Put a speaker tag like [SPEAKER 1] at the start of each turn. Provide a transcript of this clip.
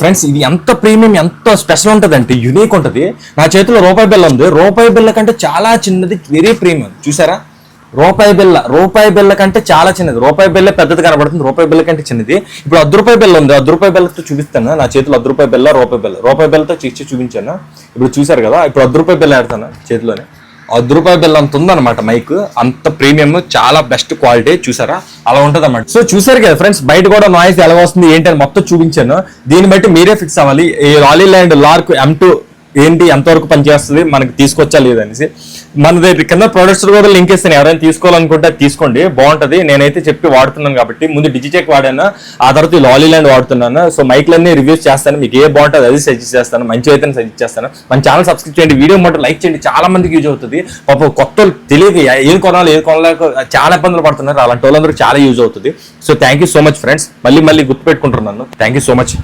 [SPEAKER 1] Friends ఇది ఎంత premium ఎంత స్పెషల్ ఉంటుంది అంటే యూనిక్ ఉంటుంది. నా చేతిలో రూపాయి బిల్ల ఉంది. రూపాయి బిల్ల కంటే చాలా చిన్నది, వెరీ ప్రీమియం. చూసారా, రూపాయి బిల్ల కంటే చాలా చిన్నది. రూపాయి బిల్ల పెద్దది కనబడుతుంది, రూపాయి బిల్ల కంటే చిన్నది. ఇప్పుడు 10 రూపాయి బిల్ల ఉంది, 10 రూపాయి బిల్లతో చూపిస్తాను. నా చేతిలో 10 రూపాయి బిల్ల, రూపాయి బిల్లతో చిచ్చి చూపించాను. ఇప్పుడు చూసారు కదా, ఇప్పుడు 10 రూపాయి బిల్ల ఆడతాను చేతిలోనే. 10 రూపాయి బిల్ల అంత ఉందన్నమాట మైక్. అంత ప్రీమియం, చాలా బెస్ట్ క్వాలిటీ. చూసారా, అలా ఉంటుంది అన్నమాట. సో చూసారు కదా ఫ్రెండ్స్, బయట కూడా నాయిస్ ఎలా వస్తుంది ఏంటి అని మొత్తం చూపించాను. దీన్ని బట్టి మీరే ఫిక్స్ అవ్వాలి ఈ రాలీల్యాండ్ లార్క్ M2 ఏంటి, ఎంతవరకు పనిచేస్తుంది, మనకి తీసుకొచ్చా లేదనేసి. మన దగ్గర కింద ప్రొడక్ట్స్ కూడా లింక్ ఇస్తాను, ఎవరైనా తీసుకోవాలనుకుంటే తీసుకోండి, బాగుంటది. నేనైతే చెప్పి వాడుతున్నాను కాబట్టి, ముందు డిజిటెక్ వాడాను, ఆ తర్వాత ఈ లాలీల్యాండ్ వాడుతున్నాను. సో మైక్లన్నీ రివ్యూస్ చేస్తాను, మీకు ఏ బాగుంటుంది అది సజెస్ట్ చేస్తాను, మంచి అయితే సజెస్ట్ చేస్తాను. మన ఛానల్ సబ్స్క్రైబ్ చేయండి, వీడియో మొత్తం లైక్ చేయండి, చాలా మందికి యూజ్ అవుతుంది. పాప కొత్త తెలియదు ఏది కొనాలి ఏది కొనలేక చాలా ఇబ్బందులు పడుతున్నారు, అలాంటి వాళ్ళందరూ చాలా యూజ్ అవుతుంది. So thank you so much friends, మళ్ళీ గుర్తుపెట్టుకుంటున్నాను. Thank you so much.